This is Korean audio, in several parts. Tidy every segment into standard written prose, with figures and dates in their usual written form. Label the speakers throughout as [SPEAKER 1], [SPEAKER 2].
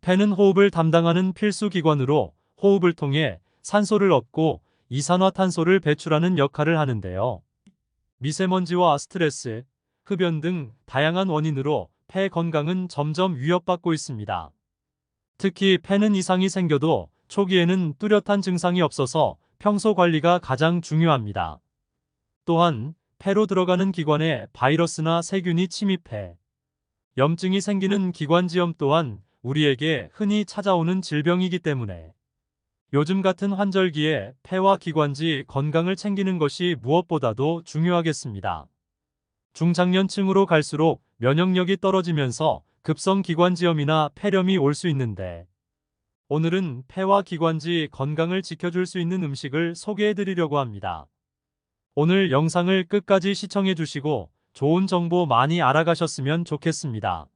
[SPEAKER 1] 폐는 호흡을 담당하는 필수 기관으로 호흡을 통해 산소를 얻고 이산화탄소를 배출하는 역할을 하는데요. 미세먼지와 스트레스, 흡연 등 다양한 원인으로 폐 건강은 점점 위협받고 있습니다. 특히 폐는 이상이 생겨도 초기에는 뚜렷한 증상이 없어서 평소 관리가 가장 중요합니다. 또한 폐로 들어가는 기관에 바이러스나 세균이 침입해 염증이 생기는 기관지염 또한 우리에게 흔히 찾아오는 질병이기 때문에 요즘 같은 환절기에 폐와 기관지 건강을 챙기는 것이 무엇보다도 중요하겠습니다. 중장년층으로 갈수록 면역력이 떨어지면서 급성 기관지염이나 폐렴이 올 수 있는데 오늘은 폐와 기관지 건강을 지켜줄 수 있는 음식을 소개해 드리려고 합니다. 오늘 영상을 끝까지 시청해 주시고 좋은 정보 많이 알아가셨으면 좋겠습니다.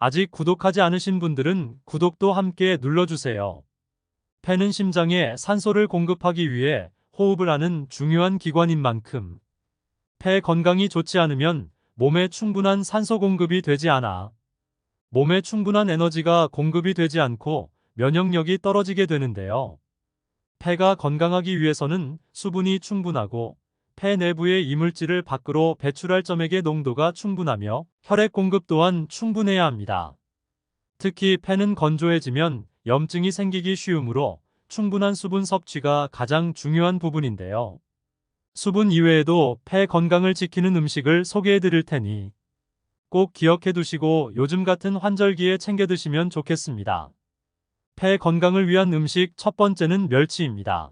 [SPEAKER 1] 아직 구독하지 않으신 분들은 구독도 함께 눌러주세요. 폐는 심장에 산소를 공급하기 위해 호흡을 하는 중요한 기관인 만큼 폐 건강이 좋지 않으면 몸에 충분한 산소 공급이 되지 않아 몸에 충분한 에너지가 공급이 되지 않고 면역력이 떨어지게 되는데요. 폐가 건강하기 위해서는 수분이 충분하고 폐 내부의 이물질을 밖으로 배출할 점액의 농도가 충분하며 혈액 공급 또한 충분해야 합니다. 특히 폐는 건조해지면 염증이 생기기 쉬우므로 충분한 수분 섭취가 가장 중요한 부분인데요. 수분 이외에도 폐 건강을 지키는 음식을 소개해 드릴 테니 꼭 기억해 두시고 요즘 같은 환절기에 챙겨 드시면 좋겠습니다. 폐 건강을 위한 음식 첫 번째는 멸치입니다.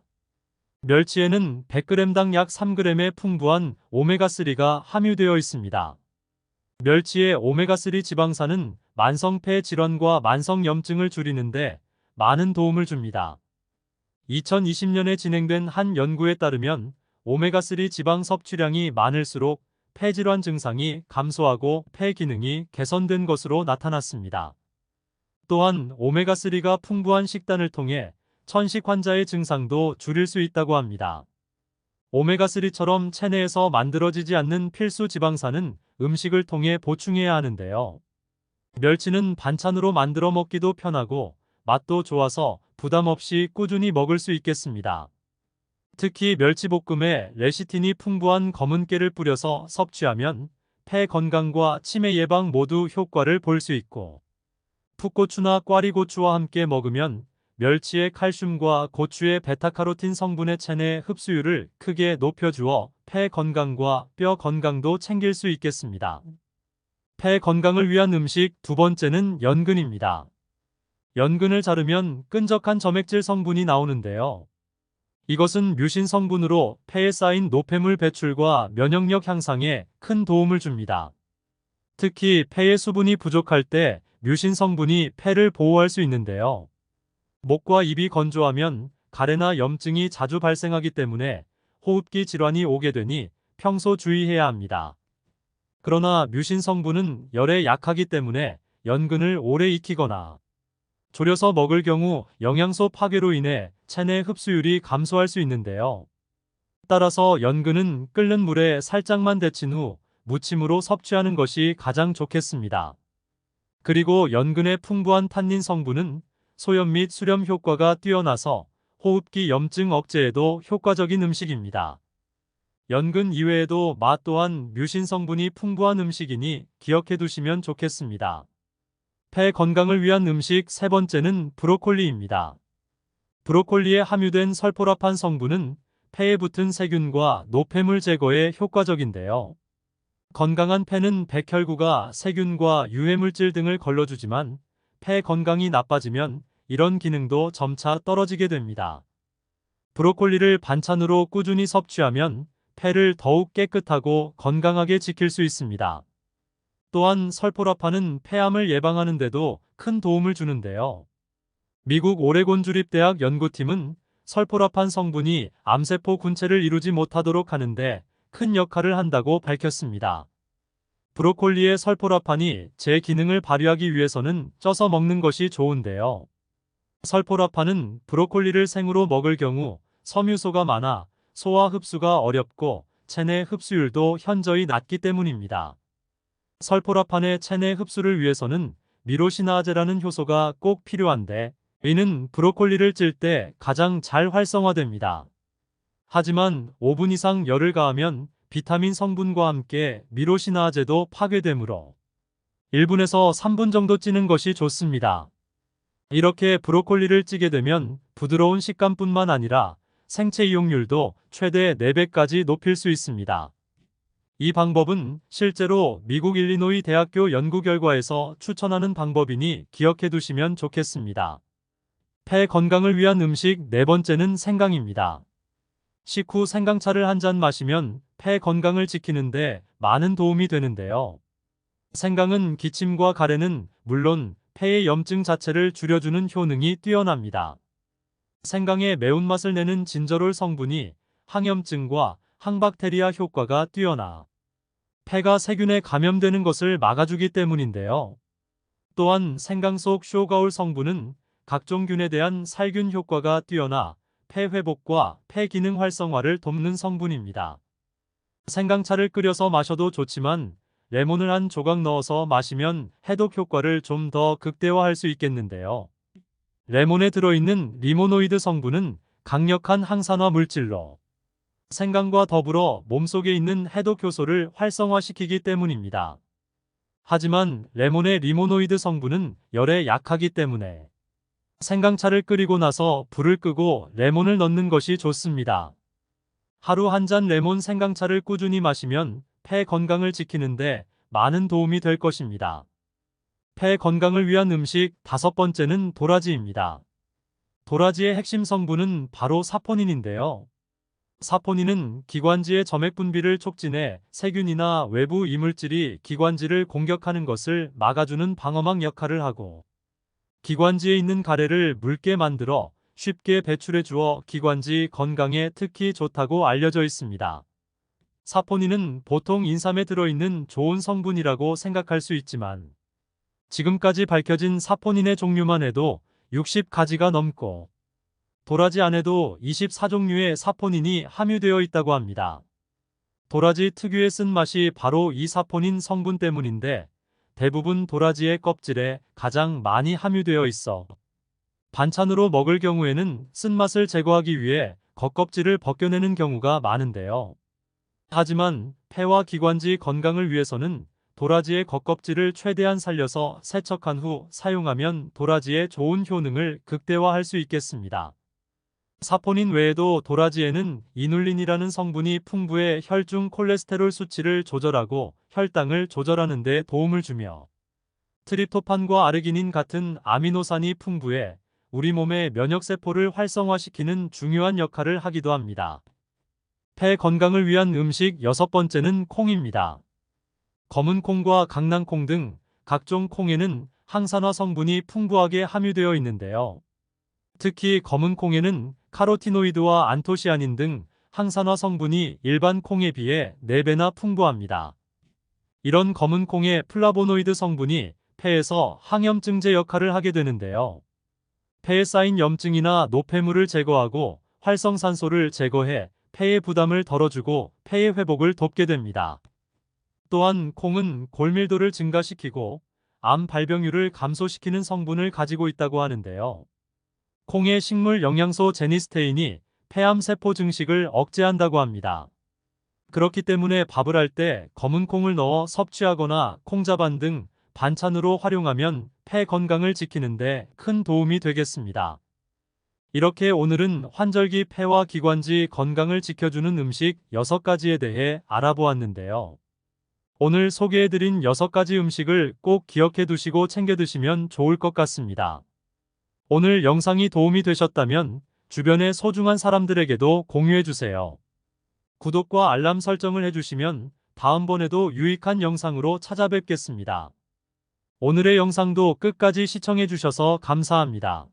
[SPEAKER 1] 멸치에는 100g당 약 3g의 풍부한 오메가3가 함유되어 있습니다. 멸치의 오메가3 지방산은 만성폐 질환과 만성염증을 줄이는데 많은 도움을 줍니다. 2020년에 진행된 한 연구에 따르면 오메가3 지방 섭취량이 많을수록 폐질환 증상이 감소하고 폐 기능이 개선된 것으로 나타났습니다. 또한 오메가3가 풍부한 식단을 통해 천식 환자의 증상도 줄일 수 있다고 합니다. 오메가3처럼 체내에서 만들어지지 않는 필수 지방산은 음식을 통해 보충해야 하는데요. 멸치는 반찬으로 만들어 먹기도 편하고 맛도 좋아서 부담 없이 꾸준히 먹을 수 있겠습니다. 특히 멸치볶음에 레시틴이 풍부한 검은 깨를 뿌려서 섭취하면 폐 건강과 치매 예방 모두 효과를 볼 수 있고 풋고추나 꽈리고추와 함께 먹으면 멸치의 칼슘과 고추의 베타카로틴 성분의 체내 흡수율을 크게 높여주어 폐 건강과 뼈 건강도 챙길 수 있겠습니다. 폐 건강을 위한 음식 두 번째는 연근입니다. 연근을 자르면 끈적한 점액질 성분이 나오는데요. 이것은 뮤신 성분으로 폐에 쌓인 노폐물 배출과 면역력 향상에 큰 도움을 줍니다. 특히 폐의 수분이 부족할 때 뮤신 성분이 폐를 보호할 수 있는데요. 목과 입이 건조하면 가래나 염증이 자주 발생하기 때문에 호흡기 질환이 오게 되니 평소 주의해야 합니다. 그러나 뮤신 성분은 열에 약하기 때문에 연근을 오래 익히거나 졸여서 먹을 경우 영양소 파괴로 인해 체내 흡수율이 감소할 수 있는데요. 따라서 연근은 끓는 물에 살짝만 데친 후 무침으로 섭취하는 것이 가장 좋겠습니다. 그리고 연근의 풍부한 탄닌 성분은 소염 및 수렴 효과가 뛰어나서 호흡기 염증 억제에도 효과적인 음식입니다. 연근 이외에도 맛 또한 뮤신 성분이 풍부한 음식이니 기억해 두시면 좋겠습니다. 폐 건강을 위한 음식 세 번째는 브로콜리입니다. 브로콜리에 함유된 설포라판 성분은 폐에 붙은 세균과 노폐물 제거에 효과적인데요. 건강한 폐는 백혈구가 세균과 유해물질 등을 걸러주지만 폐 건강이 나빠지면 이런 기능도 점차 떨어지게 됩니다. 브로콜리를 반찬으로 꾸준히 섭취하면 폐를 더욱 깨끗하고 건강하게 지킬 수 있습니다. 또한 설포라판은 폐암을 예방하는 데도 큰 도움을 주는데요. 미국 오레곤 주립대학 연구팀은 설포라판 성분이 암세포 군체를 이루지 못하도록 하는데 큰 역할을 한다고 밝혔습니다. 브로콜리의 설포라판이 제 기능을 발휘하기 위해서는 쪄서 먹는 것이 좋은데요. 설포라판은 브로콜리를 생으로 먹을 경우 섬유소가 많아 소화 흡수가 어렵고 체내 흡수율도 현저히 낮기 때문입니다. 설포라판의 체내 흡수를 위해서는 미로시나아제라는 효소가 꼭 필요한데 이는 브로콜리를 찔 때 가장 잘 활성화됩니다. 하지만 5분 이상 열을 가하면 비타민 성분과 함께 미로시나아제도 파괴되므로 1분에서 3분 정도 찌는 것이 좋습니다. 이렇게 브로콜리를 찌게 되면 부드러운 식감뿐만 아니라 생체 이용률도 최대 4배까지 높일 수 있습니다. 이 방법은 실제로 미국 일리노이 대학교 연구 결과에서 추천하는 방법이니 기억해 두시면 좋겠습니다. 폐 건강을 위한 음식 네 번째는 생강입니다. 식후 생강차를 한 잔 마시면 폐 건강을 지키는데 많은 도움이 되는데요. 생강은 기침과 가래는 물론 폐의 염증 자체를 줄여주는 효능이 뛰어납니다. 생강의 매운맛을 내는 진저롤 성분이 항염증과 항박테리아 효과가 뛰어나 폐가 세균에 감염되는 것을 막아주기 때문인데요. 또한 생강 속 쇼가올 성분은 각종 균에 대한 살균 효과가 뛰어나 폐 회복과 폐 기능 활성화를 돕는 성분입니다. 생강차를 끓여서 마셔도 좋지만 레몬을 한 조각 넣어서 마시면 해독 효과를 좀 더 극대화할 수 있겠는데요. 레몬에 들어있는 리모노이드 성분은 강력한 항산화 물질로 생강과 더불어 몸속에 있는 해독 효소를 활성화시키기 때문입니다. 하지만 레몬의 리모노이드 성분은 열에 약하기 때문에 생강차를 끓이고 나서 불을 끄고 레몬을 넣는 것이 좋습니다. 하루 한 잔 레몬 생강차를 꾸준히 마시면 폐 건강을 지키는데 많은 도움이 될 것입니다. 폐 건강을 위한 음식 다섯 번째는 도라지입니다. 도라지의 핵심 성분은 바로 사포닌인데요. 사포닌은 기관지의 점액 분비를 촉진해 세균이나 외부 이물질이 기관지를 공격하는 것을 막아주는 방어막 역할을 하고 기관지에 있는 가래를 묽게 만들어 쉽게 배출해 주어 기관지 건강에 특히 좋다고 알려져 있습니다. 사포닌은 보통 인삼에 들어있는 좋은 성분이라고 생각할 수 있지만 지금까지 밝혀진 사포닌의 종류만 해도 60가지가 넘고 도라지 안에도 24종류의 사포닌이 함유되어 있다고 합니다. 도라지 특유의 쓴맛이 바로 이 사포닌 성분 때문인데 대부분 도라지의 껍질에 가장 많이 함유되어 있어 반찬으로 먹을 경우에는 쓴맛을 제거하기 위해 겉껍질을 벗겨내는 경우가 많은데요. 하지만 폐와 기관지 건강을 위해서는 도라지의 겉껍질을 최대한 살려서 세척한 후 사용하면 도라지의 좋은 효능을 극대화할 수 있겠습니다. 사포닌 외에도 도라지에는 이눌린이라는 성분이 풍부해 혈중 콜레스테롤 수치를 조절하고 혈당을 조절하는 데 도움을 주며 트립토판과 아르기닌 같은 아미노산이 풍부해 우리 몸의 면역세포를 활성화시키는 중요한 역할을 하기도 합니다. 폐 건강을 위한 음식 여섯 번째는 콩입니다. 검은 콩과 강낭콩 등 각종 콩에는 항산화 성분이 풍부하게 함유되어 있는데요. 특히 검은 콩에는 카로티노이드와 안토시아닌 등 항산화 성분이 일반 콩에 비해 4배나 풍부합니다. 이런 검은 콩의 플라보노이드 성분이 폐에서 항염증제 역할을 하게 되는데요. 폐에 쌓인 염증이나 노폐물을 제거하고 활성산소를 제거해 폐의 부담을 덜어주고 폐의 회복을 돕게 됩니다. 또한 콩은 골밀도를 증가시키고 암 발병률을 감소시키는 성분을 가지고 있다고 하는데요. 콩의 식물 영양소 제니스테인이 폐암 세포 증식을 억제한다고 합니다. 그렇기 때문에 밥을 할 때 검은 콩을 넣어 섭취하거나 콩자반 등 반찬으로 활용하면 폐 건강을 지키는데 큰 도움이 되겠습니다. 이렇게 오늘은 환절기 폐와 기관지 건강을 지켜주는 음식 6가지에 대해 알아보았는데요. 오늘 소개해드린 6가지 음식을 꼭 기억해 두시고 챙겨 드시면 좋을 것 같습니다. 오늘 영상이 도움이 되셨다면 주변의 소중한 사람들에게도 공유해 주세요. 구독과 알람 설정을 해주시면 다음번에도 유익한 영상으로 찾아뵙겠습니다. 오늘의 영상도 끝까지 시청해 주셔서 감사합니다.